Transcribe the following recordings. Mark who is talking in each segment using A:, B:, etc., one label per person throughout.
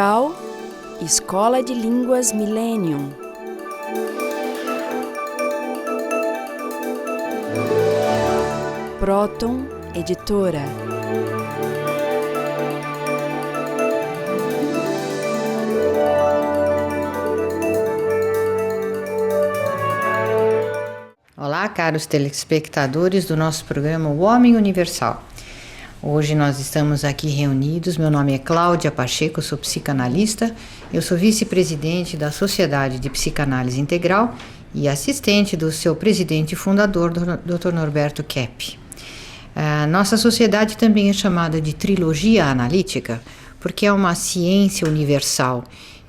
A: Universal, Escola de Línguas Millennium. Próton Editora.
B: Olá, caros telespectadores do nosso programa O Homem Universal. Hoje nós estamos aqui reunidos. Meu nome é Cláudia Pacheco, sou psicanalista. Eu sou vice-presidente da Sociedade de Psicanálise Integral e assistente do seu presidente e fundador, Dr. Norberto Kepp. Nossa sociedade também é chamada de trilogia analítica, porque é uma ciência universal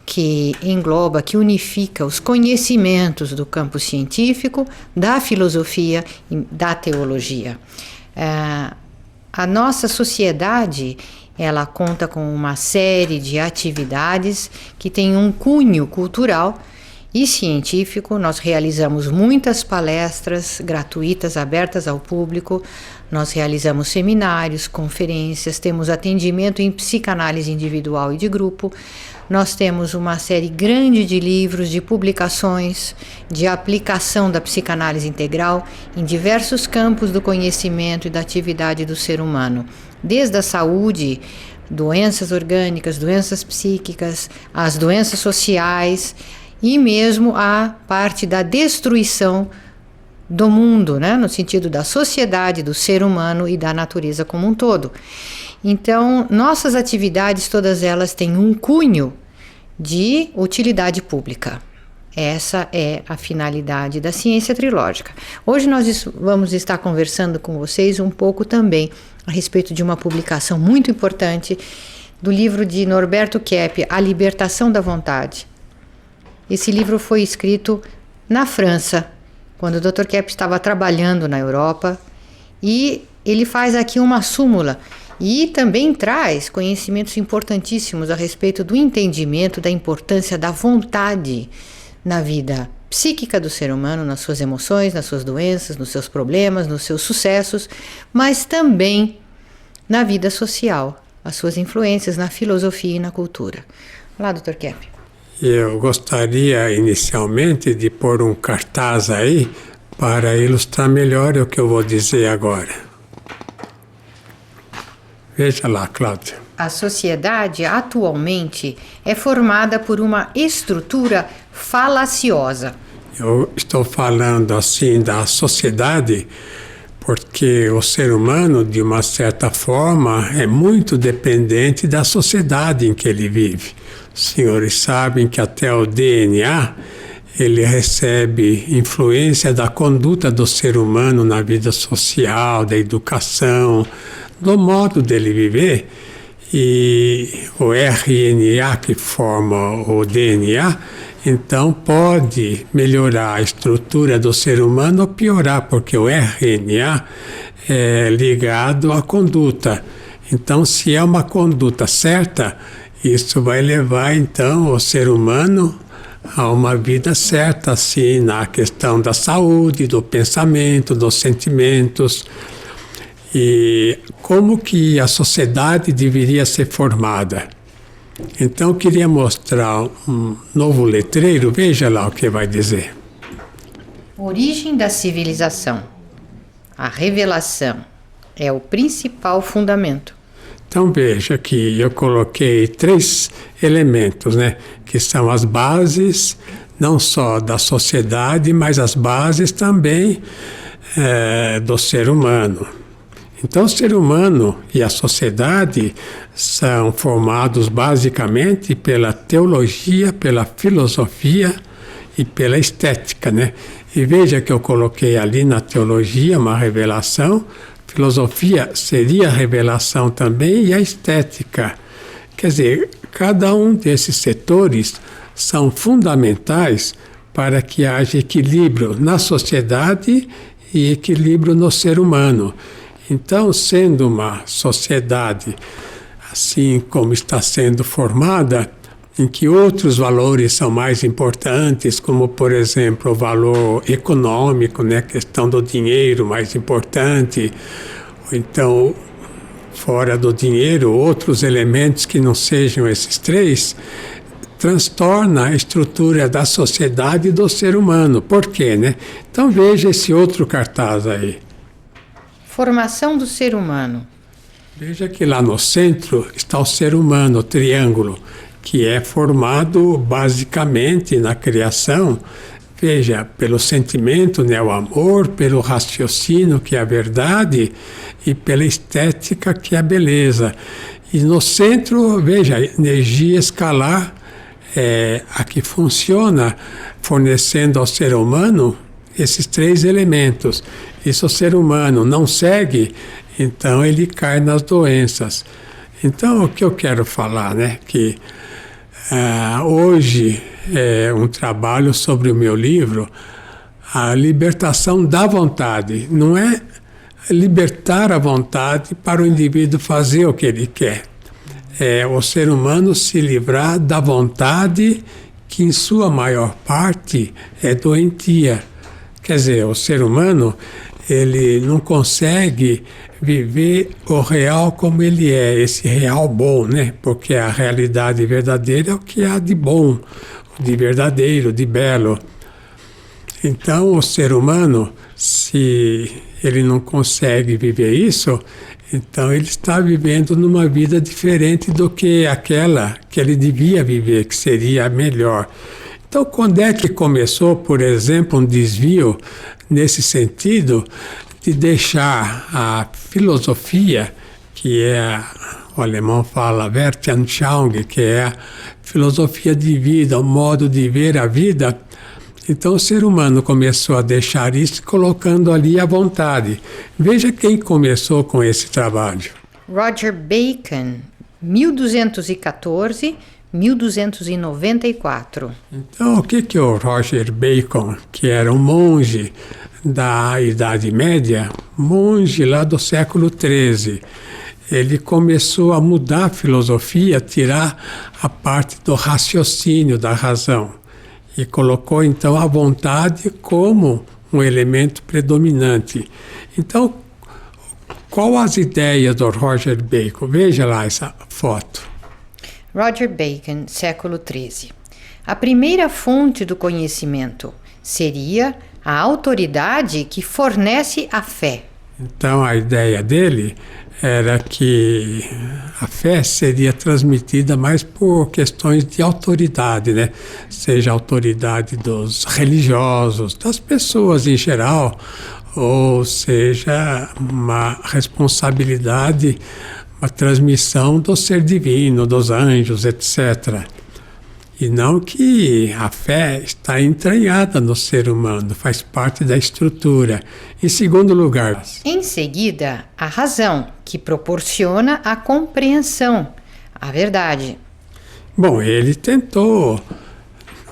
B: que engloba, que unifica os conhecimentos do campo científico, da filosofia e da teologia. A nossa sociedade, ela conta com uma série de atividades que tem um cunho cultural e científico. Nós realizamos muitas palestras gratuitas, abertas ao público, nós realizamos seminários, conferências, temos atendimento em psicanálise individual e de grupo, nós temos uma série grande de livros, de publicações, de aplicação da psicanálise integral em diversos campos do conhecimento e da atividade do ser humano, desde a saúde, doenças orgânicas, doenças psíquicas, as doenças sociais e mesmo a parte da destruição do mundo, né? No sentido da sociedade, do ser humano e da natureza como um todo. Então, nossas atividades, todas elas têm um cunho de utilidade pública. Essa é a finalidade da ciência trilógica. Hoje nós vamos estar conversando com vocês um pouco também a respeito de uma publicação muito importante do livro de Norberto Kepp, A Libertação da Vontade. Esse livro foi escrito na França, quando o Dr. Kepp estava trabalhando na Europa, e ele faz aqui uma súmula e também traz conhecimentos importantíssimos a respeito do entendimento da importância da vontade na vida psíquica do ser humano, nas suas emoções, nas suas doenças, nos seus problemas, nos seus sucessos, mas também na vida social, as suas influências na filosofia e na cultura. Olá, Dr. Kepp.
C: Eu gostaria inicialmente de pôr um cartaz aí para ilustrar melhor o que eu vou dizer agora. Veja lá, Cláudia.
B: A sociedade atualmente é formada por uma estrutura falaciosa.
C: Eu estou falando assim da sociedade porque o ser humano, de uma certa forma, é muito dependente da sociedade em que ele vive. Os senhores sabem que até o DNA, ele recebe influência da conduta do ser humano na vida social, da educação, do modo dele viver. E o RNA que forma o DNA, então pode melhorar a estrutura do ser humano ou piorar, porque o RNA é ligado à conduta. Então, se é uma conduta certa, isso vai levar, então, o ser humano a uma vida certa, assim, na questão da saúde, do pensamento, dos sentimentos. E como que a sociedade deveria ser formada? Então, eu queria mostrar um novo letreiro. Veja lá o que vai dizer.
B: Origem da civilização. A revelação é o principal fundamento.
C: Então veja que eu coloquei 3 elementos, né, que são as bases, não só da sociedade, mas as bases também do ser humano. Então o ser humano e a sociedade são formados basicamente pela teologia, pela filosofia e pela estética, né? E veja que eu coloquei ali na teologia uma revelação. Filosofia seria a revelação também e a estética. Quer dizer, cada um desses setores são fundamentais para que haja equilíbrio na sociedade e equilíbrio no ser humano. Então, sendo uma sociedade assim como está sendo formada, em que outros valores são mais importantes, como, por exemplo, o valor econômico, né, a questão do dinheiro mais importante, ou então fora do dinheiro, outros elementos que não sejam esses três, transtorna a estrutura da sociedade e do ser humano. Por quê, né? Então veja esse outro cartaz aí.
B: Formação do ser humano.
C: Veja que lá no centro está o ser humano, o triângulo, que é formado basicamente na criação, veja, pelo sentimento, né, o amor, pelo raciocínio, que é a verdade, e pela estética, que é a beleza. E no centro, veja, a energia escalar é a que funciona fornecendo ao ser humano esses três elementos. E se o ser humano não segue, então ele cai nas doenças. Então, o que eu quero falar, né, que hoje é um trabalho sobre o meu livro, a libertação da vontade. Não é libertar a vontade para o indivíduo fazer o que ele quer. É o ser humano se livrar da vontade que, em sua maior parte, é doentia. Quer dizer, o ser humano, ele não consegue viver o real como ele é, esse real bom, né? Porque a realidade verdadeira é o que há de bom, de verdadeiro, de belo. Então, o ser humano, se ele não consegue viver isso, então ele está vivendo numa vida diferente do que aquela que ele devia viver, que seria a melhor. Então, quando é que começou, por exemplo, um desvio nesse sentido de deixar a filosofia, que é, o alemão fala Weltanschauung, que é a filosofia de vida, o modo de ver a vida. Então o ser humano começou a deixar isso, colocando ali a vontade. Veja quem começou com esse trabalho.
B: Roger Bacon, 1214, 1294.
C: Então, o que o Roger Bacon, que era um monge da Idade Média, monge lá do século XIII, ele começou a mudar a filosofia, tirar a parte do raciocínio, da razão, e colocou então a vontade como um elemento predominante. Então, qual as ideias do Roger Bacon? Veja lá essa foto.
B: Roger Bacon, século XIII. A primeira fonte do conhecimento seria a autoridade que fornece a fé.
C: Então, a ideia dele era que a fé seria transmitida mais por questões de autoridade, né? Seja a autoridade dos religiosos, das pessoas em geral, ou seja, uma responsabilidade, uma transmissão do ser divino, dos anjos, etc. E não que a fé está entranhada no ser humano, faz parte da estrutura. Em segundo lugar,
B: em seguida, a razão, que proporciona a compreensão, a verdade.
C: Bom, ele tentou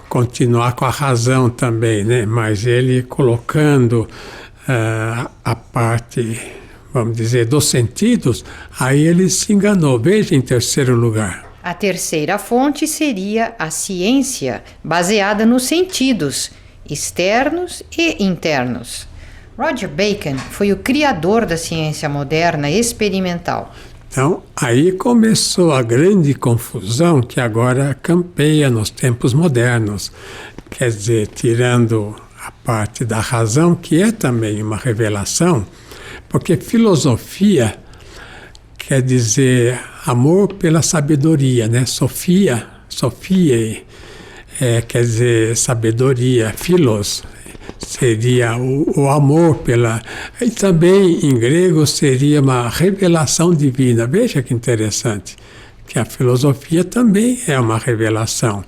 C: continuar com a razão também, né? Mas ele colocando a parte, vamos dizer, dos sentidos, aí ele se enganou. Veja em terceiro lugar.
B: A terceira fonte seria a ciência, baseada nos sentidos, externos e internos. Roger Bacon foi o criador da ciência moderna experimental.
C: Então, aí começou a grande confusão que agora campeia nos tempos modernos. Quer dizer, tirando a parte da razão, que é também uma revelação, porque filosofia quer dizer amor pela sabedoria, né? Sofia quer dizer sabedoria, philos seria o amor pela... E também em grego seria uma revelação divina. Veja que interessante, que a filosofia também é uma revelação.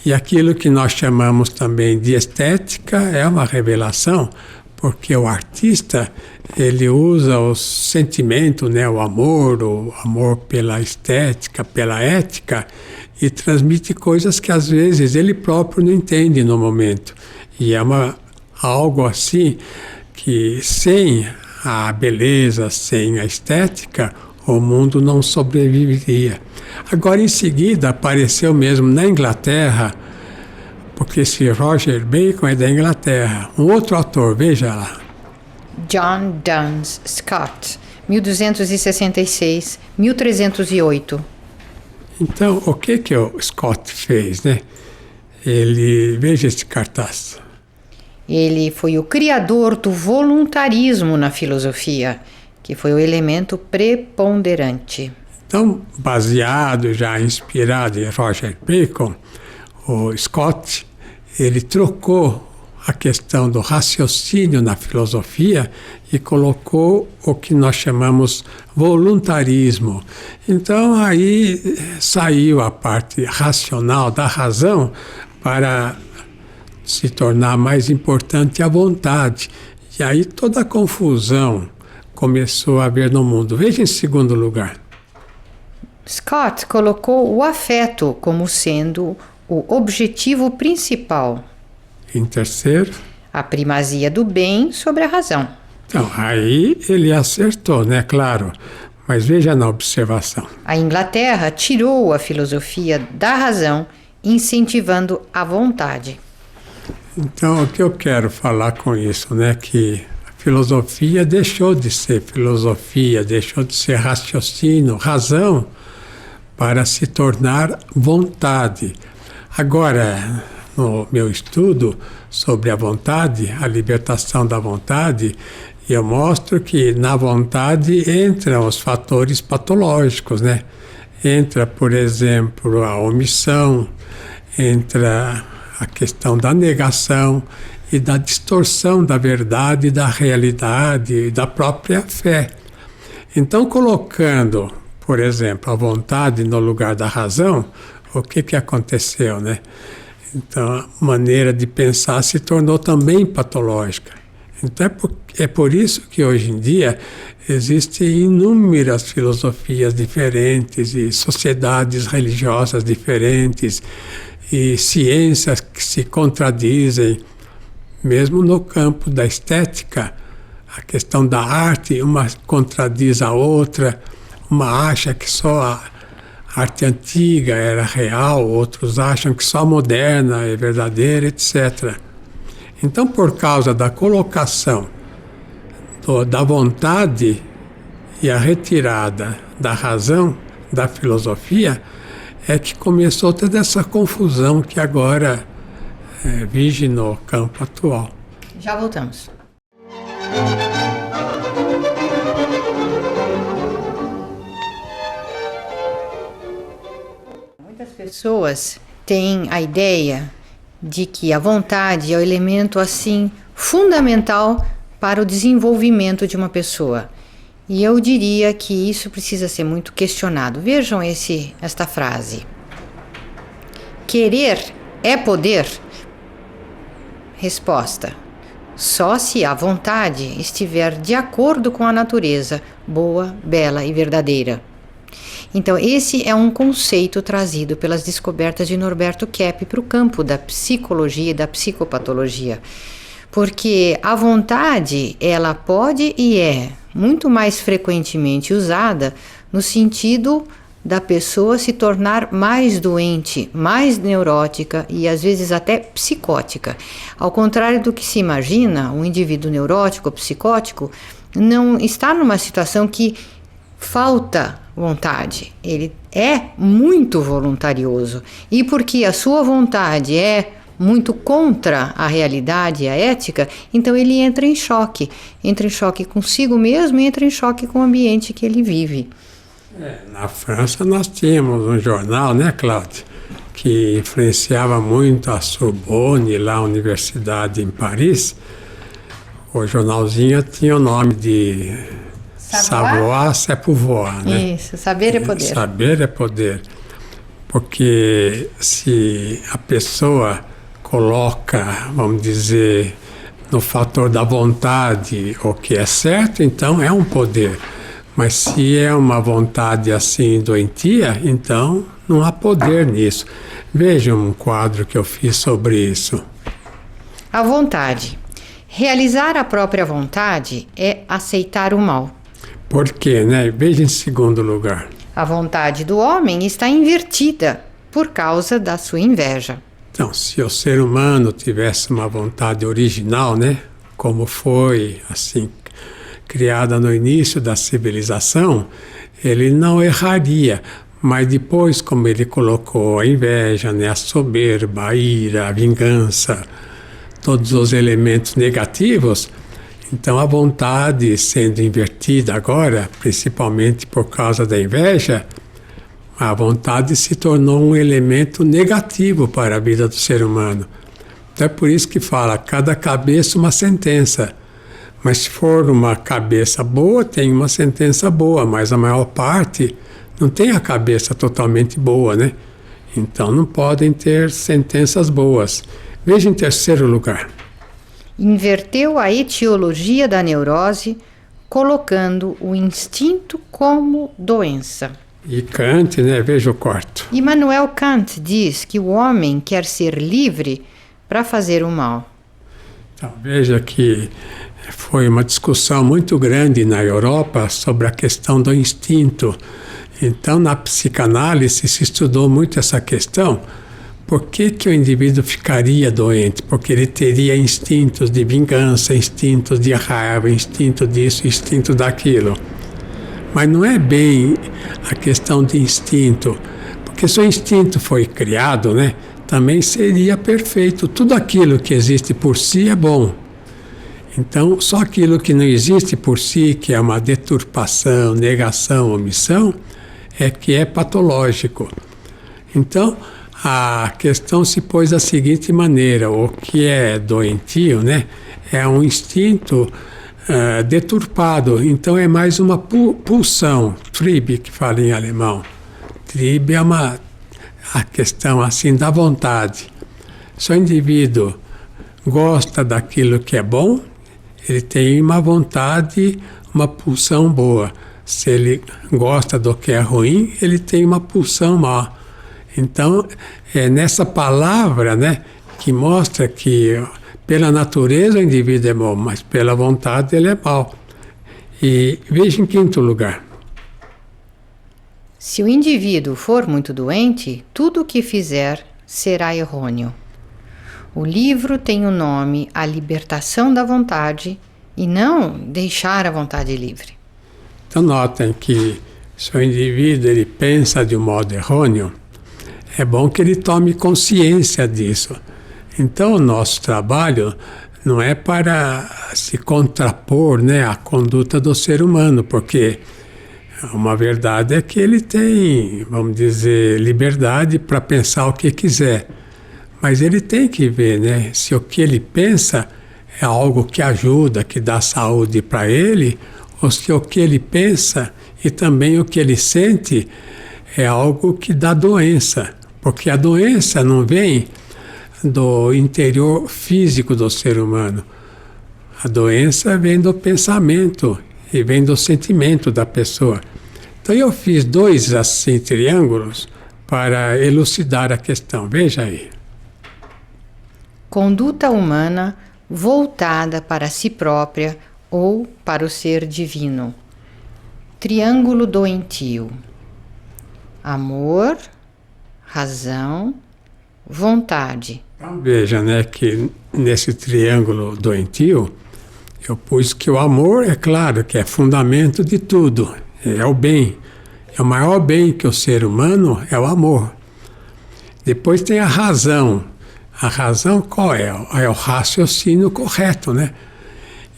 C: E aquilo que nós chamamos também de estética é uma revelação, porque o artista, ele usa o sentimento, né, o amor pela estética, pela ética, e transmite coisas que às vezes ele próprio não entende no momento. E é algo assim que sem a beleza, sem a estética, o mundo não sobreviveria. Agora, em seguida, apareceu mesmo na Inglaterra, porque esse Roger Bacon é da Inglaterra. Um outro autor, veja lá.
B: John Duns Scott, 1266, 1308.
C: Então, o que o Scott fez, né? Veja esse cartaz.
B: Ele foi o criador do voluntarismo na filosofia, que foi o elemento preponderante.
C: Então, baseado, já inspirado em Roger Bacon, o Scott, ele trocou a questão do raciocínio na filosofia e colocou o que nós chamamos voluntarismo. Então, aí saiu a parte racional da razão para se tornar mais importante a vontade. E aí toda a confusão começou a haver no mundo. Veja em segundo lugar.
B: Scott colocou o afeto como sendo o objetivo principal.
C: Em terceiro,
B: a primazia do bem sobre a razão.
C: Então, aí ele acertou, né? Claro. Mas veja na observação.
B: A Inglaterra tirou a filosofia da razão, incentivando a vontade.
C: Então, o que eu quero falar com isso, né? Que a filosofia deixou de ser filosofia, deixou de ser raciocínio, razão, para se tornar vontade. Agora, no meu estudo sobre a vontade, a libertação da vontade, eu mostro que na vontade entram os fatores patológicos, né? Entra, por exemplo, a omissão, entra a questão da negação e da distorção da verdade, da realidade e da própria fé. Então, colocando, por exemplo, a vontade no lugar da razão, o que aconteceu, né? Então, a maneira de pensar se tornou também patológica. Então, é por isso que hoje em dia existem inúmeras filosofias diferentes e sociedades religiosas diferentes e ciências que se contradizem, mesmo no campo da estética. A questão da arte, uma contradiz a outra, uma acha que só a arte antiga era real, outros acham que só a moderna é verdadeira, etc. Então, por causa da colocação da vontade e a retirada da razão da filosofia, é que começou toda essa confusão que agora vige no campo atual.
B: Já voltamos. Muitas pessoas têm a ideia de que a vontade é o elemento assim fundamental para o desenvolvimento de uma pessoa. E eu diria que isso precisa ser muito questionado. Vejam esta frase. Querer é poder? Resposta. Só se a vontade estiver de acordo com a natureza, boa, bela e verdadeira. Então, esse é um conceito trazido pelas descobertas de Norberto Kepp para o campo da psicologia e da psicopatologia. Porque a vontade, ela pode e é muito mais frequentemente usada no sentido da pessoa se tornar mais doente, mais neurótica e às vezes até psicótica. Ao contrário do que se imagina, um indivíduo neurótico ou psicótico não está numa situação que falta vontade. Ele é muito voluntarioso. E porque a sua vontade é muito contra a realidade e a ética, então ele entra em choque consigo mesmo e entra em choque com o ambiente que ele vive.
C: Na França nós tínhamos um jornal, né, Cláudia, que influenciava muito a Sorbonne, lá a universidade em Paris. O jornalzinho tinha o nome de Savoir, c'est pouvoir, né?
B: Isso, saber é poder.
C: Saber é poder. Porque se a pessoa coloca, vamos dizer, no fator da vontade o que é certo, então é um poder. Mas se é uma vontade assim doentia, então não há poder nisso. Veja um quadro que eu fiz sobre isso.
B: A vontade. Realizar a própria vontade é aceitar o mal.
C: Por quê, né? Veja em segundo lugar.
B: A vontade do homem está invertida por causa da sua inveja.
C: Então, se o ser humano tivesse uma vontade original, né? Como foi, assim, criada no início da civilização, ele não erraria. Mas depois, como ele colocou a inveja, né, a soberba, a ira, a vingança, todos os elementos negativos, então a vontade sendo invertida agora, principalmente por causa da inveja, a vontade se tornou um elemento negativo para a vida do ser humano. Então é por isso que fala, cada cabeça uma sentença. Mas se for uma cabeça boa, tem uma sentença boa, mas a maior parte não tem a cabeça totalmente boa, né? Então não podem ter sentenças boas. Veja em terceiro lugar.
B: Inverteu a etiologia da neurose, colocando o instinto como doença.
C: E Kant, né? Veja o quarto.
B: Immanuel Kant diz que o homem quer ser livre para fazer o mal.
C: Então, veja que foi uma discussão muito grande na Europa sobre a questão do instinto. Então, na psicanálise se estudou muito essa questão. Por que o indivíduo ficaria doente? Porque ele teria instintos de vingança, instintos de raiva, instinto disso, instinto daquilo. Mas não é bem a questão de instinto, porque se o instinto foi criado, né, também seria perfeito. Tudo aquilo que existe por si é bom. Então, só aquilo que não existe por si, que é uma deturpação, negação, omissão, é que é patológico. Então, a questão se pôs da seguinte maneira: o que é doentio, né, é um instinto deturpado. Então é mais uma pulsão, Trieb, que fala em alemão. Trieb é a questão assim da vontade. Se o indivíduo gosta daquilo que é bom, ele tem uma vontade, uma pulsão boa. Se ele gosta do que é ruim, ele tem uma pulsão má. Então, é nessa palavra, né, que mostra que pela natureza o indivíduo é bom, mas pela vontade ele é mau. E veja em quinto lugar.
B: Se o indivíduo for muito doente, tudo o que fizer será errôneo. O livro tem o nome A Libertação da Vontade e não Deixar a Vontade Livre.
C: Então notem que se o indivíduo ele pensa de um modo errôneo, é bom que ele tome consciência disso. Então o nosso trabalho não é para se contrapor, né, à conduta do ser humano, porque uma verdade é que ele tem, vamos dizer, liberdade para pensar o que quiser. Mas ele tem que ver, né, se o que ele pensa é algo que ajuda, que dá saúde para ele, ou se o que ele pensa e também o que ele sente é algo que dá doença. Porque a doença não vem do interior físico do ser humano. A doença vem do pensamento e vem do sentimento da pessoa. Então eu fiz 2 assim triângulos para elucidar a questão. Veja aí.
B: Conduta humana voltada para si própria ou para o ser divino. Triângulo doentio. Amor, razão, vontade.
C: Então veja, né, que nesse triângulo doentio eu pus que o amor, é claro, que é fundamento de tudo, é o bem. É o maior bem que o ser humano é o amor. Depois tem a razão. A razão qual é? É o raciocínio correto, né?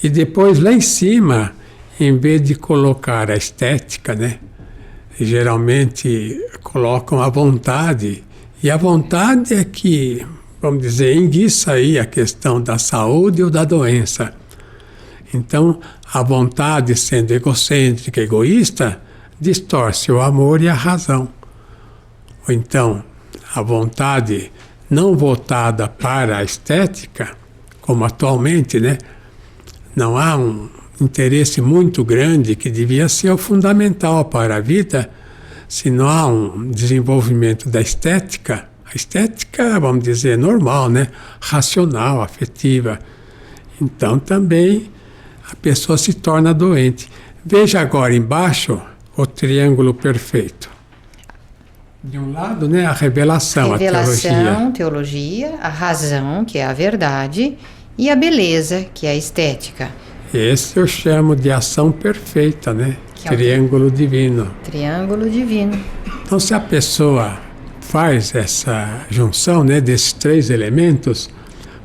C: E depois lá em cima, em vez de colocar a estética, né, geralmente colocam a vontade. E a vontade é que, vamos dizer, enguiça aí a questão da saúde ou da doença. Então, a vontade sendo egocêntrica, egoísta, distorce o amor e a razão. Ou então, a vontade não voltada para a estética, como atualmente, né? Não há um interesse muito grande que devia ser o fundamental para a vida, se não há um desenvolvimento da estética. A estética, vamos dizer, normal, né? Racional, afetiva. Então também a pessoa se torna doente. Veja agora embaixo o triângulo perfeito. De um lado, né, a revelação, a
B: teologia, a razão, que é a verdade, e a beleza, que é a estética.
C: Esse eu chamo de ação perfeita, né?
B: Que é o
C: Triângulo divino.
B: Triângulo divino.
C: Então, se a pessoa faz essa junção, né, desses três elementos,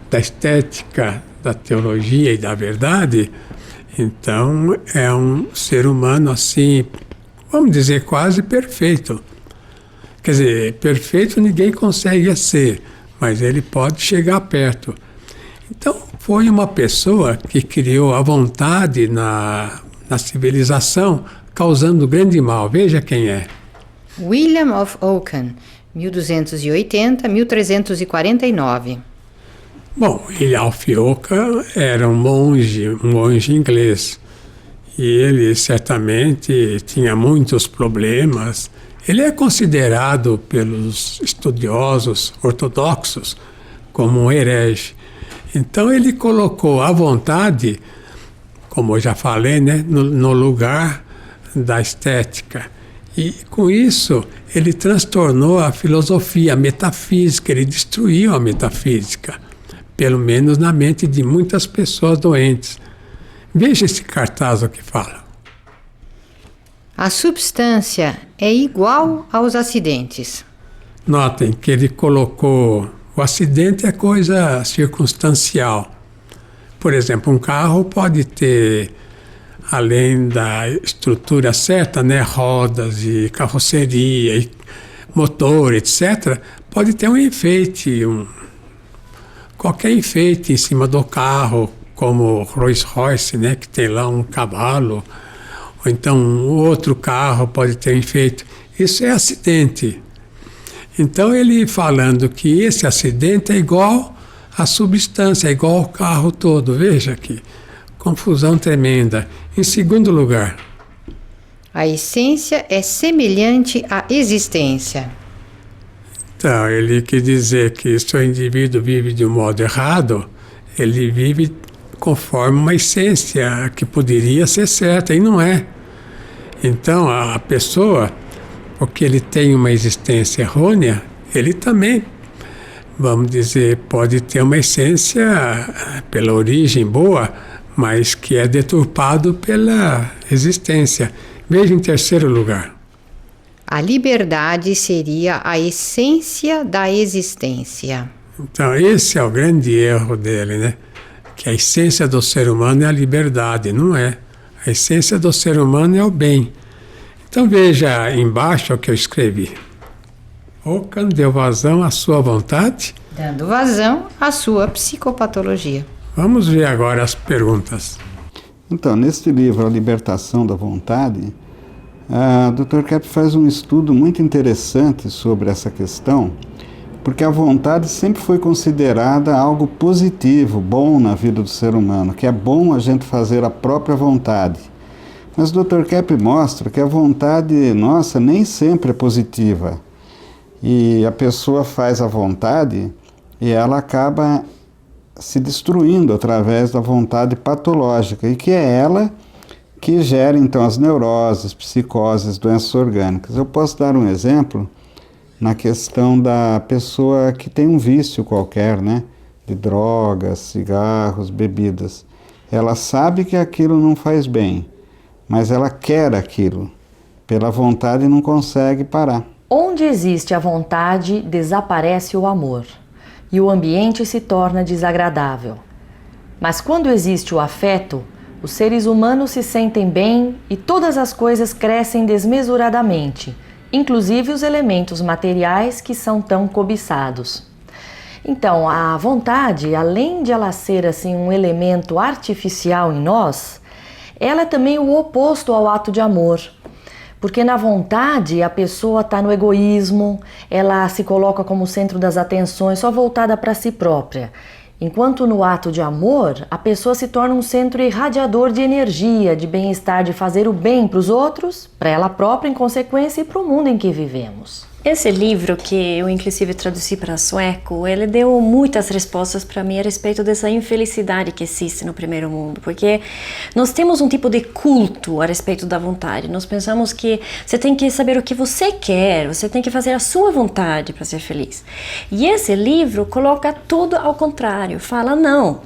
C: da estética, da teologia e da verdade, então é um ser humano assim, vamos dizer, quase perfeito. Quer dizer, perfeito ninguém consegue ser, mas ele pode chegar perto. Então, foi uma pessoa que criou a vontade na civilização, causando grande mal. Veja quem é.
B: William of Ockham, 1280-1349.
C: Bom, William of Ockham era um monge inglês. E ele certamente tinha muitos problemas. Ele é considerado pelos estudiosos ortodoxos como um herege. Então ele colocou a vontade, como eu já falei, né, no lugar da estética. E com isso ele transtornou a filosofia, a metafísica, ele destruiu a metafísica, pelo menos na mente de muitas pessoas doentes. Veja esse cartaz que fala.
B: A substância é igual aos acidentes.
C: Notem que ele colocou, o acidente é coisa circunstancial. Por exemplo, um carro pode ter, além da estrutura certa, né, rodas e carroceria, e motor, etc., pode ter um enfeite, qualquer enfeite em cima do carro, como o Rolls Royce, né, que tem lá um cavalo, ou então um outro carro pode ter enfeite. Isso é acidente. Então ele falando que esse acidente é igual à substância, é igual ao carro todo. Veja aqui, confusão tremenda. Em segundo lugar,
B: A essência é semelhante à existência.
C: então ele quer dizer que se o indivíduo vive de um modo errado, ele vive conforme uma essência que poderia ser certa e não é. Então a pessoa, porque ele tem uma existência errônea, ele também, vamos dizer, pode ter uma essência pela origem boa, mas que é deturpado pela existência. Veja em terceiro lugar.
B: A liberdade seria a essência da existência.
C: Então esse é o grande erro dele, né? Que a essência do ser humano é a liberdade, não é. A essência do ser humano é o bem. Então veja embaixo o que eu escrevi. Ockham deu vazão à sua vontade.
B: Dando vazão à sua psicopatologia.
C: Vamos ver agora as perguntas.
D: Então, neste livro, A Libertação da Vontade, a Dr. Kepp faz um estudo muito interessante sobre essa questão, porque a vontade sempre foi considerada algo positivo, bom na vida do ser humano, que é bom a gente fazer a própria vontade. Mas o Dr. Kepp mostra que a vontade nossa nem sempre é positiva. E a pessoa faz a vontade e ela acaba se destruindo através da vontade patológica, e que é ela que gera então as neuroses, psicoses, doenças orgânicas. Eu posso dar um exemplo na questão da pessoa que tem um vício qualquer, né, de drogas, cigarros, bebidas. Ela sabe que aquilo não faz bem, mas ela quer aquilo. Pela vontade não consegue parar.
E: Onde existe a vontade, desaparece o amor, e o ambiente se torna desagradável. Mas quando existe o afeto, os seres humanos se sentem bem e todas as coisas crescem desmesuradamente, inclusive os elementos materiais que são tão cobiçados. Então, a vontade, além de ela ser assim um elemento artificial em nós, ela é também o oposto ao ato de amor. Porque na vontade a pessoa está no egoísmo, ela se coloca como centro das atenções, só voltada para si própria. Enquanto no ato de amor, a pessoa se torna um centro irradiador de energia, de bem-estar, de fazer o bem para os outros, para ela própria em consequência e para o mundo em que vivemos.
F: Esse livro, que eu inclusive traduzi para sueco, ele deu muitas respostas para mim a respeito dessa infelicidade que existe no primeiro mundo, porque nós temos um tipo de culto a respeito da vontade. Nós pensamos que você tem que saber o que você quer, você tem que fazer a sua vontade para ser feliz. E esse livro coloca tudo ao contrário, fala não.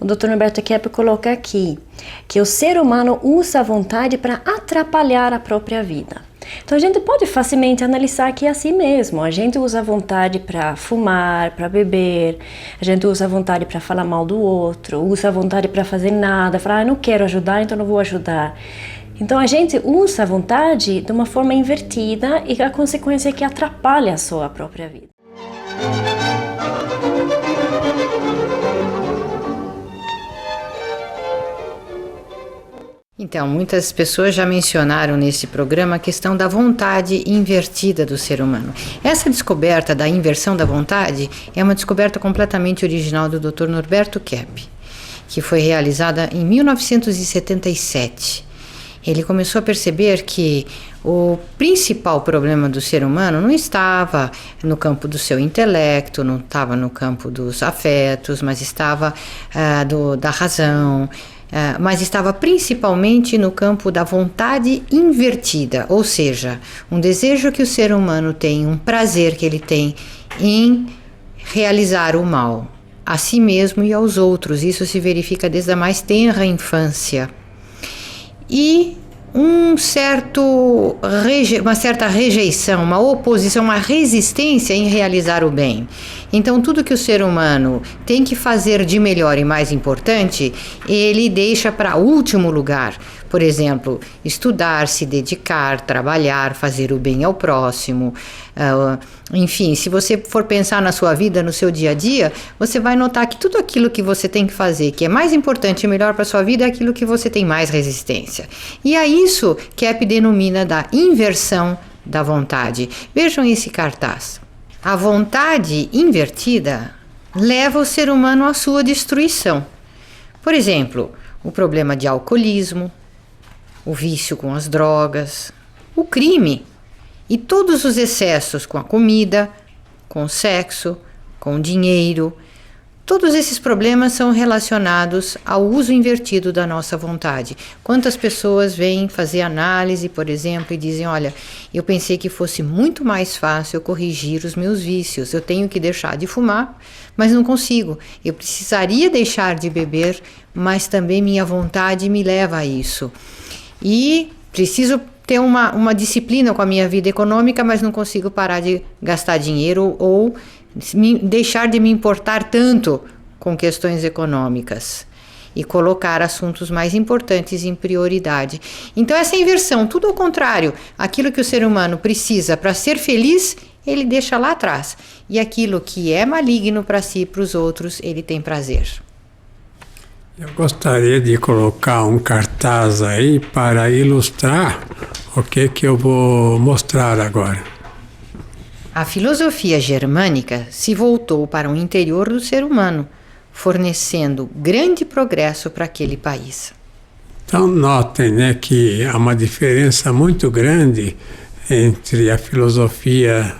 F: o Dr. Norberto Kepp coloca aqui que o ser humano usa a vontade para atrapalhar a própria vida. Então a gente pode facilmente analisar que é assim mesmo. A gente usa a vontade para fumar, para beber, a gente usa a vontade para falar mal do outro, usa a vontade para fazer nada, falar, eu não quero ajudar, então não vou ajudar. Então a gente usa a vontade de uma forma invertida e a consequência é que atrapalha a sua própria vida.
B: Então, muitas pessoas já mencionaram nesse programa a questão da vontade invertida do ser humano. Essa descoberta da inversão da vontade é uma descoberta completamente original do Dr. Norberto Kepp, que foi realizada em 1977. Ele começou a perceber que o principal problema do ser humano não estava no campo do seu intelecto, não estava no campo dos afetos, mas estava da razão, mas estava principalmente no campo da vontade invertida, ou seja, um desejo que o ser humano tem, um prazer que ele tem em realizar o mal a si mesmo e aos outros. Isso se verifica desde a mais tenra infância. E uma certa rejeição, uma oposição, uma resistência em realizar o bem. Então, tudo que o ser humano tem que fazer de melhor e mais importante, ele deixa para último lugar. Por exemplo, estudar, se dedicar, trabalhar, fazer o bem ao próximo. Enfim, se você for pensar na sua vida, no seu dia a dia, você vai notar que tudo aquilo que você tem que fazer, que é mais importante e melhor para a sua vida, é aquilo que você tem mais resistência. E é isso que Kepp denomina da inversão da vontade. Vejam esse cartaz. A vontade invertida leva o ser humano à sua destruição. Por exemplo, o problema de alcoolismo, o vício com as drogas, o crime e todos os excessos com a comida, com o sexo, com o dinheiro. Todos esses problemas são relacionados ao uso invertido da nossa vontade. Quantas pessoas vêm fazer análise, por exemplo, e dizem, olha, eu pensei que fosse muito mais fácil corrigir os meus vícios. Eu tenho que deixar de fumar, mas não consigo. Eu precisaria deixar de beber, mas também minha vontade me leva a isso. E preciso ter uma disciplina com a minha vida econômica, mas não consigo parar de gastar dinheiro ou deixar de me importar tanto com questões econômicas e colocar assuntos mais importantes em prioridade. Então essa inversão, tudo ao contrário, aquilo que o ser humano precisa para ser feliz, ele deixa lá atrás. E aquilo que é maligno para si e para os outros, ele tem prazer.
C: Eu gostaria de colocar um cartaz aí para ilustrar o que eu vou mostrar agora.
B: A filosofia germânica se voltou para o interior do ser humano, fornecendo grande progresso para aquele país.
C: Então notem, né, que há uma diferença muito grande entre a filosofia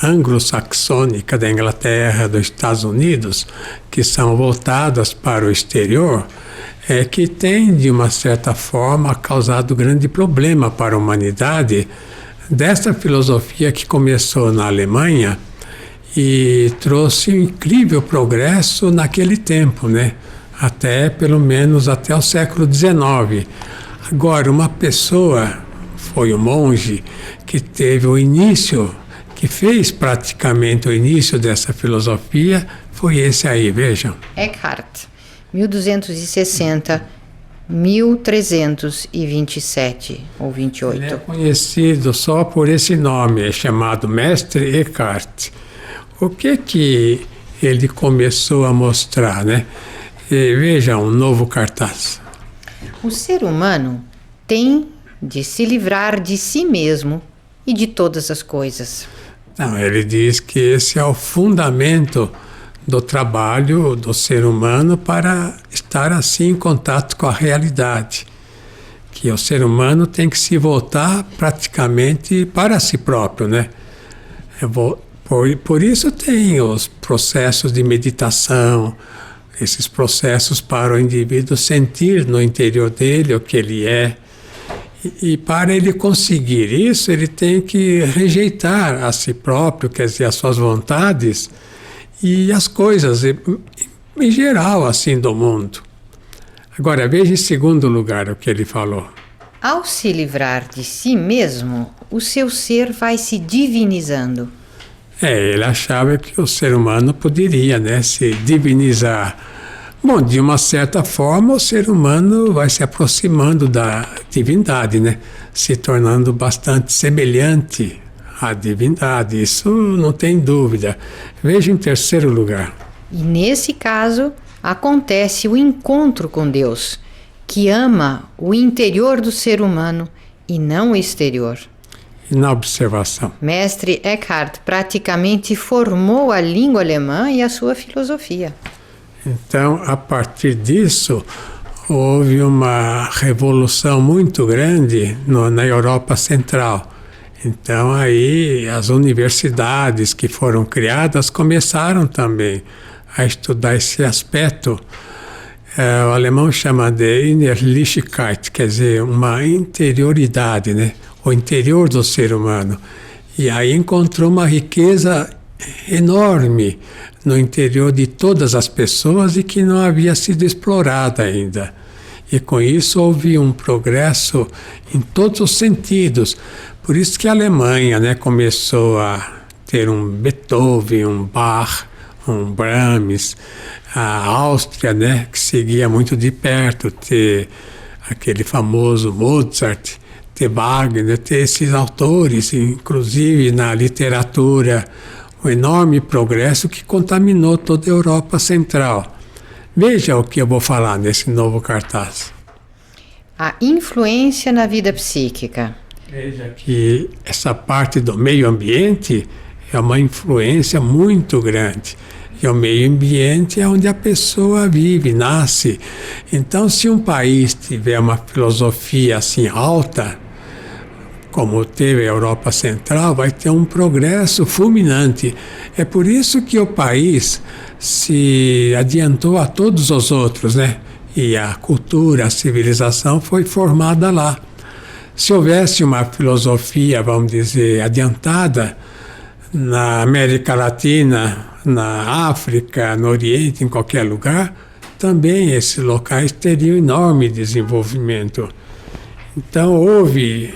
C: anglo-saxônica da Inglaterra, dos Estados Unidos, que são voltadas para o exterior, que tem, de uma certa forma, causado grande problema para a humanidade, dessa filosofia que começou na Alemanha e trouxe um incrível progresso naquele tempo, né? Pelo menos até o século XIX. Agora, uma pessoa, foi um monge, que teve o início, que fez praticamente o início dessa filosofia, foi esse aí, vejam.
B: Eckhart, 1260, 1327 ou 28.
C: Ele é conhecido só por esse nome, é chamado Mestre Eckhart. O que ele começou a mostrar, né? Veja um novo cartaz.
B: O ser humano tem de se livrar de si mesmo e de todas as coisas.
C: Não, ele diz que esse é o fundamento do trabalho do ser humano para estar assim em contato com a realidade. Que o ser humano tem que se voltar praticamente para si próprio, né? Por isso tem os processos de meditação, esses processos para o indivíduo sentir no interior dele o que ele é. E para ele conseguir isso, ele tem que rejeitar a si próprio, quer dizer, as suas vontades e as coisas, em geral, assim, do mundo. Agora, veja em segundo lugar o que ele falou.
B: Ao se livrar de si mesmo, o seu ser vai se divinizando.
C: Ele achava que o ser humano poderia, né, se divinizar. Bom, de uma certa forma, o ser humano vai se aproximando da divindade, né, se tornando bastante semelhante à divindade. Isso não tem dúvida. Veja em terceiro lugar.
B: E nesse caso, acontece o encontro com Deus, que ama o interior do ser humano e não o exterior.
C: E na observação.
B: Mestre Eckhart praticamente formou a língua alemã e a sua filosofia.
C: Então, a partir disso, houve uma revolução muito grande na Europa Central. Então, aí, as universidades que foram criadas começaram também a estudar esse aspecto. O alemão chama de Innerlichkeit, quer dizer, uma interioridade, né? O interior do ser humano. E aí encontrou uma riqueza enorme no interior de todas as pessoas e que não havia sido explorada ainda. E com isso houve um progresso em todos os sentidos. Por isso que a Alemanha, né, começou a ter um Beethoven, um Bach, um Brahms, a Áustria, né, que seguia muito de perto, ter aquele famoso Mozart, ter Wagner, ter esses autores, inclusive na literatura, um enorme progresso que contaminou toda a Europa Central. Veja o que eu vou falar nesse novo cartaz.
B: A influência na vida psíquica.
C: Veja que essa parte do meio ambiente é uma influência muito grande. E o meio ambiente é onde a pessoa vive, nasce. Então, se um país tiver uma filosofia assim alta, como teve a Europa Central, vai ter um progresso fulminante. É por isso que o país se adiantou a todos os outros, né? E a cultura, a civilização foi formada lá. Se houvesse uma filosofia, vamos dizer, adiantada na América Latina, na África, no Oriente, em qualquer lugar, também esses locais teriam enorme desenvolvimento. Então houve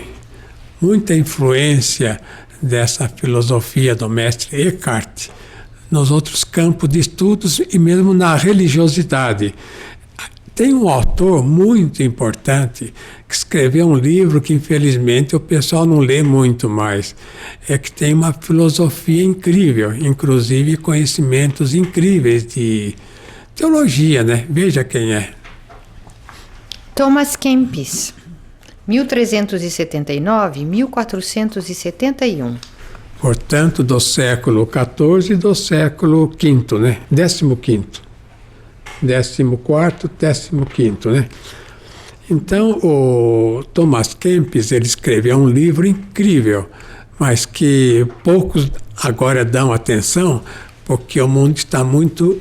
C: muita influência dessa filosofia do mestre Eckhart nos outros campos de estudos e mesmo na religiosidade. Tem um autor muito importante que escreveu um livro que infelizmente o pessoal não lê muito mais. É que tem uma filosofia incrível, inclusive conhecimentos incríveis de teologia, né? Veja quem é.
B: Thomas Kempis, 1379-1471.
C: Portanto, do século XIV e do século V, né? 15º. 14º, 15º, né? Então, o Thomas Kempis, ele escreveu um livro incrível, mas que poucos agora dão atenção, porque o mundo está muito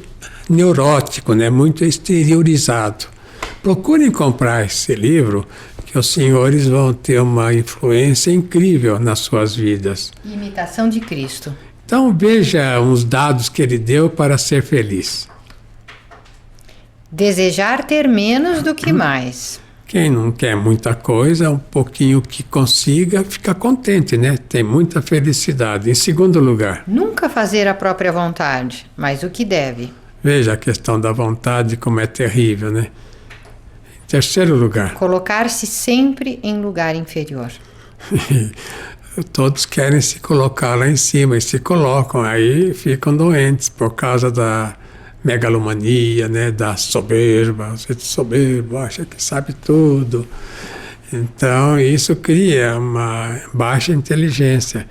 C: neurótico, né? Muito exteriorizado. Procurem comprar esse livro, que os senhores vão ter uma influência incrível nas suas vidas.
B: Imitação de Cristo.
C: Então, veja uns dados que ele deu para ser feliz.
B: Desejar ter menos do que mais.
C: Quem não quer muita coisa, um pouquinho que consiga, fica contente, né? Tem muita felicidade. Em segundo lugar,
B: Nunca fazer a própria vontade, mas o que deve.
C: veja a questão da vontade como é terrível, né? Em terceiro lugar,
B: Colocar-se sempre em lugar inferior.
C: todos querem se colocar lá em cima e se colocam, aí ficam doentes por causa da megalomania, né, da soberba. Você é soberbo, acha que sabe tudo. Então, isso cria uma baixa inteligência.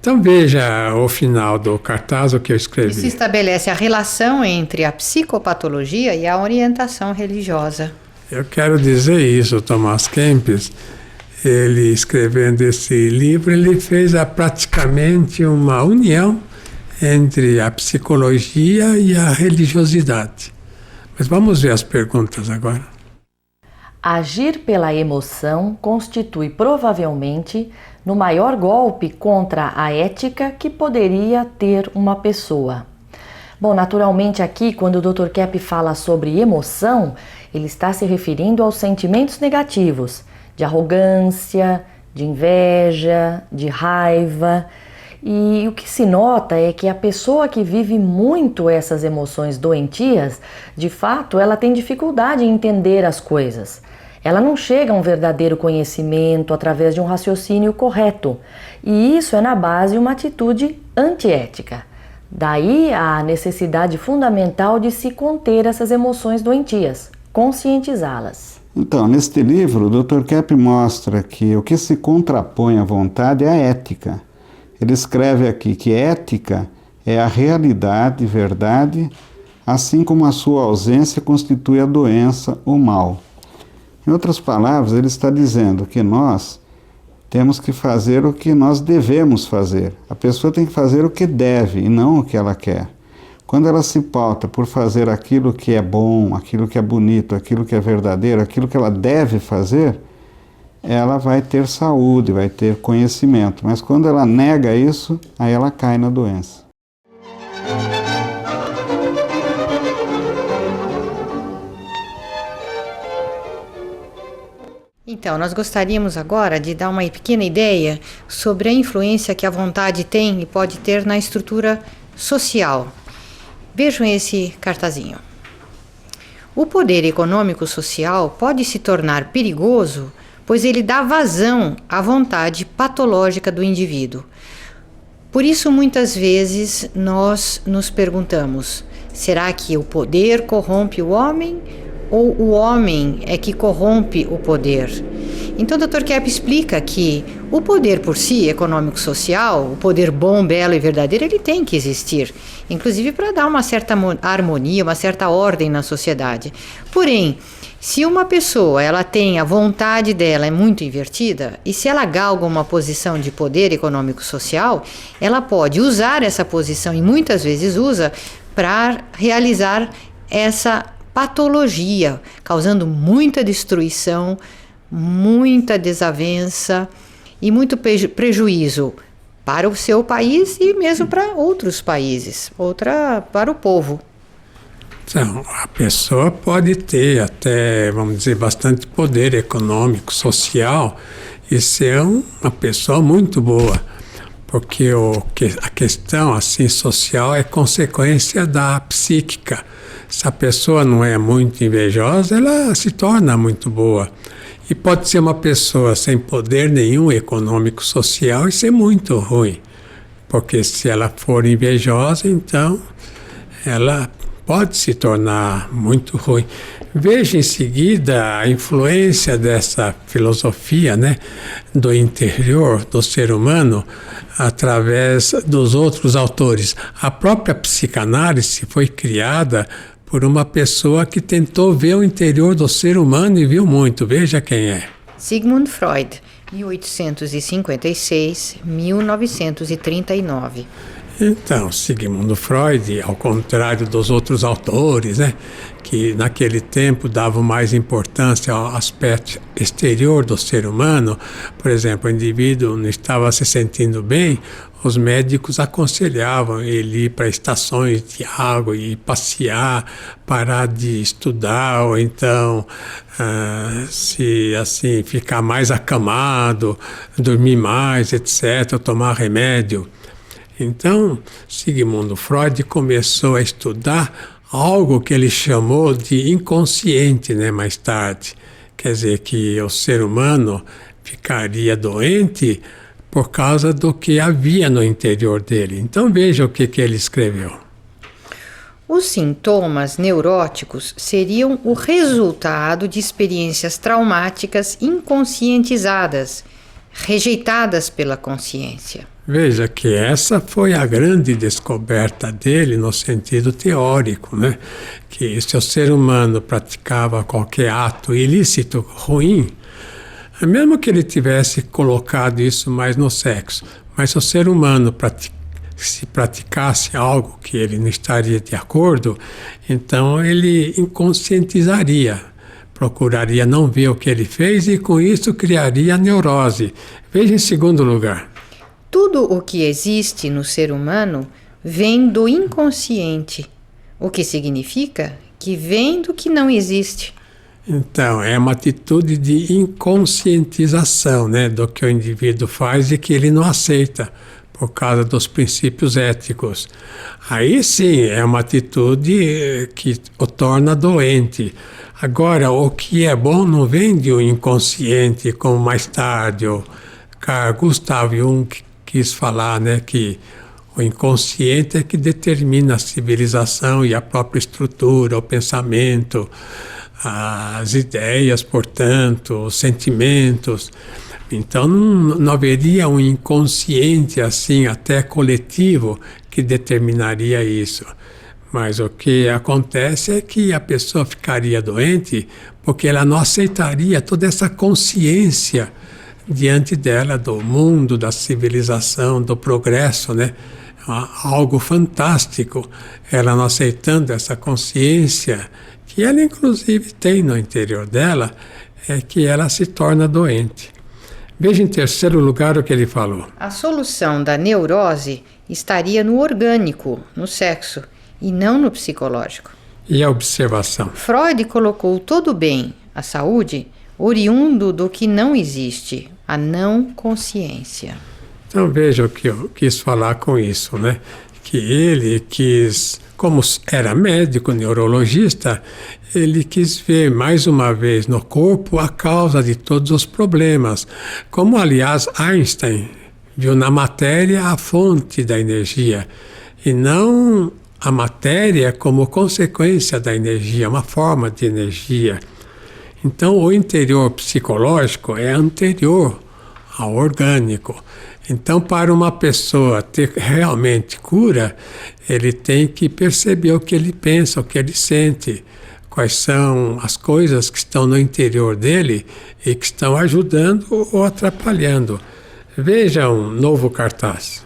C: Então, veja o final do cartaz, o que eu
B: E
C: escrevi.
B: se estabelece a relação entre a psicopatologia e a orientação religiosa.
C: Eu quero dizer isso, Thomas Kempis, ele escrevendo esse livro, ele fez praticamente uma união entre a psicologia e a religiosidade. Mas vamos ver as perguntas agora.
E: Agir pela emoção constitui provavelmente no maior golpe contra a ética que poderia ter uma pessoa. Bom, naturalmente aqui, quando o Dr. Kepp fala sobre emoção, ele está se referindo aos sentimentos negativos, de arrogância, de inveja, de raiva. E o que se nota é que a pessoa que vive muito essas emoções doentias, de fato, ela tem dificuldade em entender as coisas. Ela não chega a um verdadeiro conhecimento através de um raciocínio correto. E isso é na base uma atitude antiética. Daí a necessidade fundamental de se conter essas emoções doentias, conscientizá-las.
D: Então, neste livro, o Dr. Kepp mostra que o que se contrapõe à vontade é a ética. Ele escreve aqui que ética é a realidade, verdade, assim como a sua ausência constitui a doença, o mal. Em outras palavras, ele está dizendo que nós temos que fazer o que nós devemos fazer. A pessoa tem que fazer o que deve e não o que ela quer. Quando ela se pauta por fazer aquilo que é bom, aquilo que é bonito, aquilo que é verdadeiro, aquilo que ela deve fazer, ela vai ter saúde, vai ter conhecimento. Mas quando ela nega isso, aí ela cai na doença.
B: Então, nós gostaríamos agora de dar uma pequena ideia sobre a influência que a vontade tem e pode ter na estrutura social. Vejam esse cartazinho. O poder econômico social pode se tornar perigoso, pois ele dá vazão à vontade patológica do indivíduo. Por isso, muitas vezes, nós nos perguntamos: será que o poder corrompe o homem ou o homem é que corrompe o poder? Então, o Dr. Kepp explica que o poder por si, econômico-social, o poder bom, belo e verdadeiro, ele tem que existir, inclusive para dar uma certa harmonia, uma certa ordem na sociedade. Porém, se uma pessoa ela tem a vontade dela é muito invertida, e se ela galga uma posição de poder econômico-social, ela pode usar essa posição, e muitas vezes usa, para realizar essa patologia, causando muita destruição, muita desavença e muito prejuízo para o seu país e mesmo para outros países, para o povo.
C: Então, a pessoa pode ter até, vamos dizer, bastante poder econômico, social e ser uma pessoa muito boa, porque a questão assim social é consequência da psíquica. Se a pessoa não é muito invejosa, ela se torna muito boa. E pode ser uma pessoa sem poder nenhum econômico, social e ser muito ruim. Porque se ela for invejosa, então ela pode se tornar muito ruim. Veja em seguida a influência dessa filosofia, né, do interior do ser humano através dos outros autores. A própria psicanálise foi criada por uma pessoa que tentou ver o interior do ser humano e viu muito. Veja quem é.
B: Sigmund Freud, 1856-1939.
C: Então, Sigmund Freud, ao contrário dos outros autores, né, que naquele tempo davam mais importância ao aspecto exterior do ser humano, por exemplo, o indivíduo não estava se sentindo bem, os médicos aconselhavam ele ir para estações de água e passear, parar de estudar, ou então, se assim, ficar mais acamado, dormir mais, etc., tomar remédio. Então, Sigmund Freud começou a estudar algo que ele chamou de inconsciente, né, mais tarde. Quer dizer, que o ser humano ficaria doente por causa do que havia no interior dele. Então, veja o que ele escreveu.
B: Os sintomas neuróticos seriam o resultado de experiências traumáticas inconscientizadas, rejeitadas pela consciência.
C: Veja que essa foi a grande descoberta dele no sentido teórico, né? Que se o ser humano praticava qualquer ato ilícito, ruim, mesmo que ele tivesse colocado isso mais no sexo, mas se o ser humano se praticasse algo que ele não estaria de acordo, então ele inconscientizaria, procuraria não ver o que ele fez e com isso criaria neurose. Veja em segundo lugar.
B: Tudo o que existe no ser humano vem do inconsciente, o que significa que vem do que não existe.
C: Então, é uma atitude de inconscientização, né, do que o indivíduo faz e que ele não aceita por causa dos princípios éticos. Aí sim, é uma atitude que o torna doente. Agora, o que é bom não vem de um inconsciente, como mais tarde o Carl Gustav Jung quis falar, né, que o inconsciente é que determina a civilização e a própria estrutura, o pensamento, as ideias, portanto, os sentimentos. Então não haveria um inconsciente assim até coletivo que determinaria isso. Mas o que acontece é que a pessoa ficaria doente porque ela não aceitaria toda essa consciência diante dela do mundo, da civilização, do progresso, né? Algo fantástico. Ela não aceitando essa consciência que ela inclusive tem no interior dela, é que ela se torna doente. Veja em terceiro lugar o que ele falou.
B: A solução da neurose estaria no orgânico, no sexo, e não no psicológico.
C: E a observação?
B: Freud colocou todo o bem, a saúde, oriundo do que não existe, a não consciência.
C: Então veja o que eu quis falar com isso, né? Que ele quis, como era médico, neurologista, ele quis ver mais uma vez no corpo a causa de todos os problemas. Como, aliás, Einstein viu na matéria a fonte da energia e não a matéria como consequência da energia, uma forma de energia. Então, o interior psicológico é anterior ao orgânico. Então, para uma pessoa ter realmente cura, ele tem que perceber o que ele pensa, o que ele sente, quais são as coisas que estão no interior dele e que estão ajudando ou atrapalhando. Veja um novo cartaz.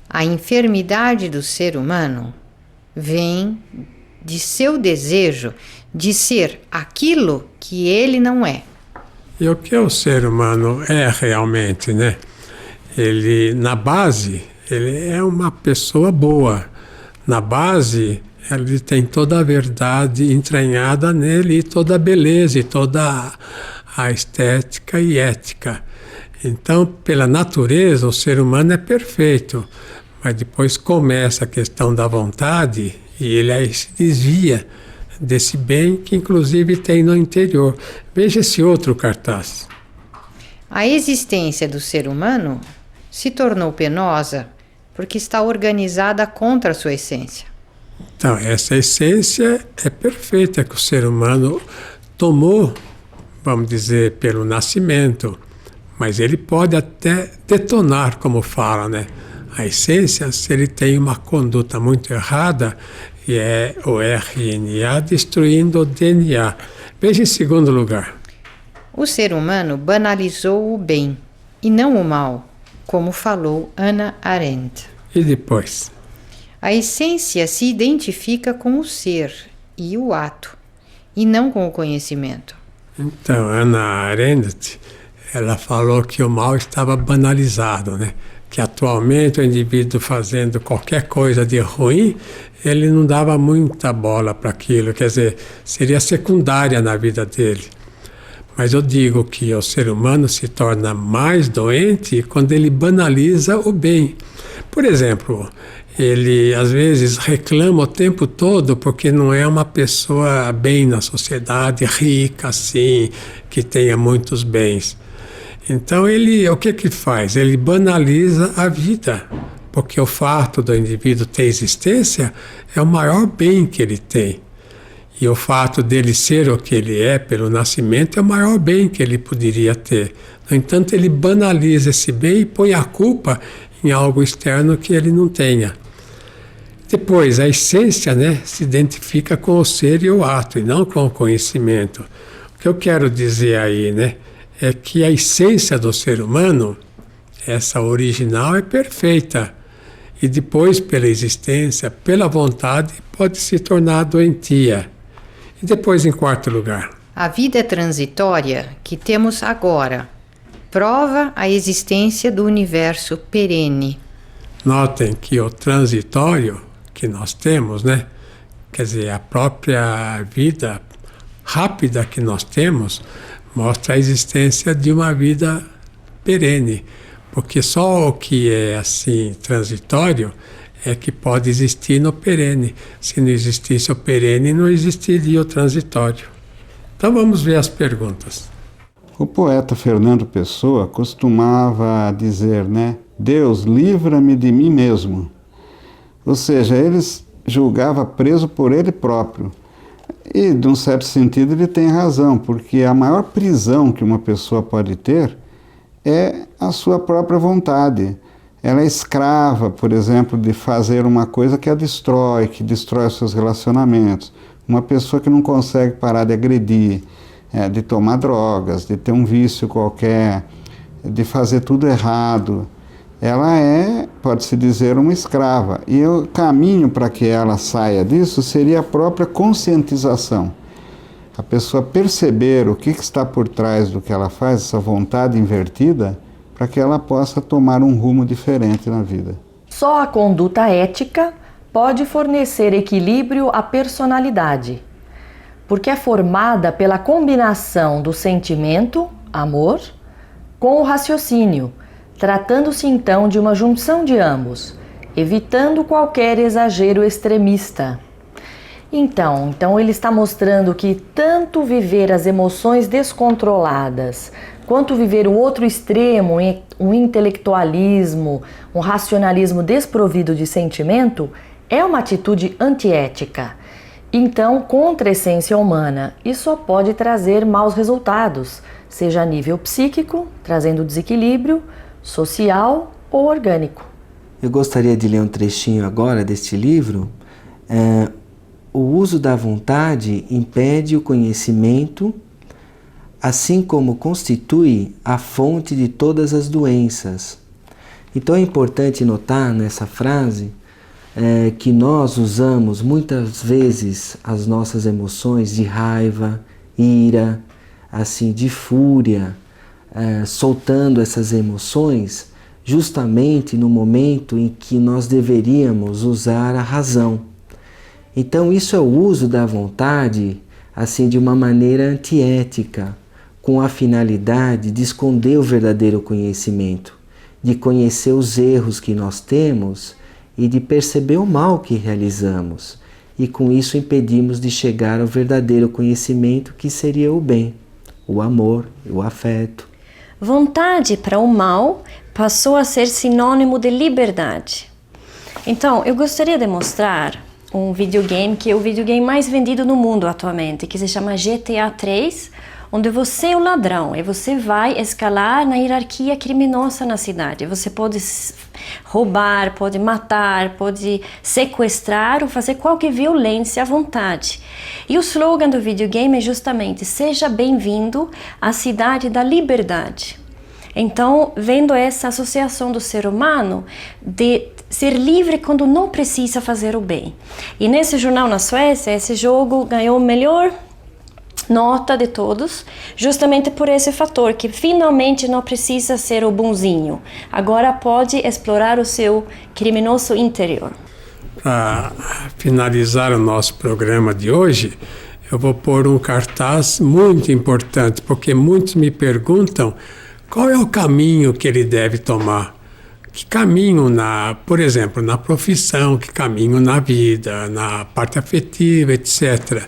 B: A enfermidade do ser humano vem de seu desejo de ser aquilo que ele não é.
C: E o que o ser humano é realmente, né? Ele, na base, ele é uma pessoa boa. Na base, ele tem toda a verdade entranhada nele, e toda a beleza, e toda a estética e ética. Então, pela natureza, o ser humano é perfeito. Mas depois começa a questão da vontade e ele aí se desvia desse bem que inclusive tem no interior. Veja esse outro cartaz.
B: A existência do ser humano se tornou penosa porque está organizada contra a sua essência.
C: Então, essa essência é perfeita que o ser humano tomou, vamos dizer, pelo nascimento, mas ele pode até detonar, como fala, né? A essência, se ele tem uma conduta muito errada, e é o RNA destruindo o DNA. Veja em segundo lugar.
B: O ser humano banalizou o bem e não o mal, como falou Hannah Arendt.
C: E depois?
B: A essência se identifica com o ser e o ato, e não com o conhecimento.
C: Então, Hannah Arendt, ela falou que o mal estava banalizado, né? Que atualmente o indivíduo fazendo qualquer coisa de ruim, ele não dava muita bola para aquilo, quer dizer, seria secundária na vida dele. Mas eu digo que o ser humano se torna mais doente quando ele banaliza o bem. Por exemplo, ele às vezes reclama o tempo todo porque não é uma pessoa bem na sociedade, rica assim, que tenha muitos bens. Então ele, o que faz? Ele banaliza a vida, porque o fato do indivíduo ter existência é o maior bem que ele tem. E o fato dele ser o que ele é pelo nascimento é o maior bem que ele poderia ter. No entanto, ele banaliza esse bem e põe a culpa em algo externo que ele não tenha. Depois, a essência, né, se identifica com o ser e o ato, e não com o conhecimento. O que eu quero dizer aí, né? É que a essência do ser humano, essa original, é perfeita. E depois, pela existência, pela vontade, pode se tornar doentia. E depois, em quarto lugar.
B: A vida transitória que temos agora prova a existência do universo perene.
C: Notem que o transitório que nós temos, né? Quer dizer, a própria vida rápida que nós temos mostra a existência de uma vida perene, porque só o que é assim transitório é que pode existir no perene. Se não existisse o perene, não existiria o transitório. Então vamos ver as perguntas.
D: O poeta Fernando Pessoa costumava dizer, né? Deus, livra-me de mim mesmo. Ou seja, ele julgava preso por ele próprio. E, de um certo sentido, ele tem razão, porque a maior prisão que uma pessoa pode ter é a sua própria vontade. Ela é escrava, por exemplo, de fazer uma coisa que a destrói, que destrói os seus relacionamentos. Uma pessoa que não consegue parar de agredir, de tomar drogas, de ter um vício qualquer, de fazer tudo errado. Ela é, pode-se dizer, uma escrava. E o caminho para que ela saia disso seria a própria conscientização. A pessoa perceber o que está por trás do que ela faz, essa vontade invertida, para que ela possa tomar um rumo diferente na vida.
E: Só a conduta ética pode fornecer equilíbrio à personalidade, porque é formada pela combinação do sentimento, amor, com o raciocínio, tratando-se então de uma junção de ambos, evitando qualquer exagero extremista. Então ele está mostrando que tanto viver as emoções descontroladas, quanto viver o outro extremo, um intelectualismo, um racionalismo desprovido de sentimento, é uma atitude antiética. Então, contra a essência humana, e só pode trazer maus resultados, seja a nível psíquico, trazendo desequilíbrio, social ou orgânico.
G: Eu gostaria de ler um trechinho agora deste livro. O uso da vontade impede o conhecimento, assim como constitui a fonte de todas as doenças. Então é importante notar nessa frase que nós usamos muitas vezes as nossas emoções de raiva, ira, assim, de fúria, soltando essas emoções justamente no momento em que nós deveríamos usar a razão. Então isso é o uso da vontade assim de uma maneira antiética, com a finalidade de esconder o verdadeiro conhecimento, de conhecer os erros que nós temos e de perceber o mal que realizamos, e com isso impedimos de chegar ao verdadeiro conhecimento que seria o bem, o amor, o afeto.
F: Vontade para o mal passou a ser sinônimo de liberdade. Então, eu gostaria de mostrar um videogame que é o videogame mais vendido no mundo atualmente, que se chama GTA 3, onde você é o ladrão e você vai escalar na hierarquia criminosa na cidade. Você pode roubar, pode matar, pode sequestrar ou fazer qualquer violência à vontade. E o slogan do videogame é justamente: seja bem-vindo à cidade da liberdade. Então, vendo essa associação do ser humano de ser livre quando não precisa fazer o bem. E nesse jornal na Suécia, esse jogo ganhou o melhor nota de todos, justamente por esse fator, que finalmente não precisa ser o bonzinho, agora pode explorar o seu criminoso interior.
C: Para finalizar o nosso programa de hoje, eu vou pôr um cartaz muito importante, porque muitos me perguntam qual é o caminho que ele deve tomar. Que caminho, por exemplo, na profissão, que caminho na vida, na parte afetiva, etc.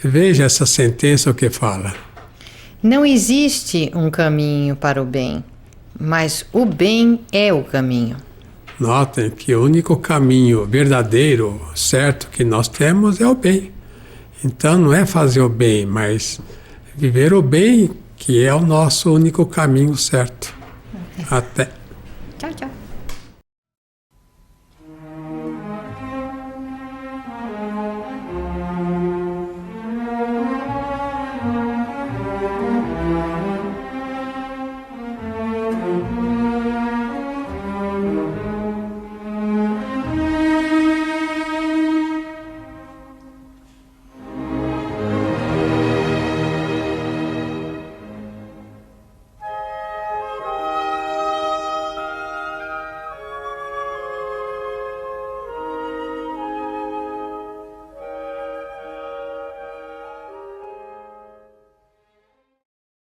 C: Veja essa sentença o que fala.
B: Não existe um caminho para o bem, mas o bem é o caminho.
C: Notem que o único caminho verdadeiro, certo, que nós temos é o bem. Então não é fazer o bem, mas viver o bem, que é o nosso único caminho certo. Até.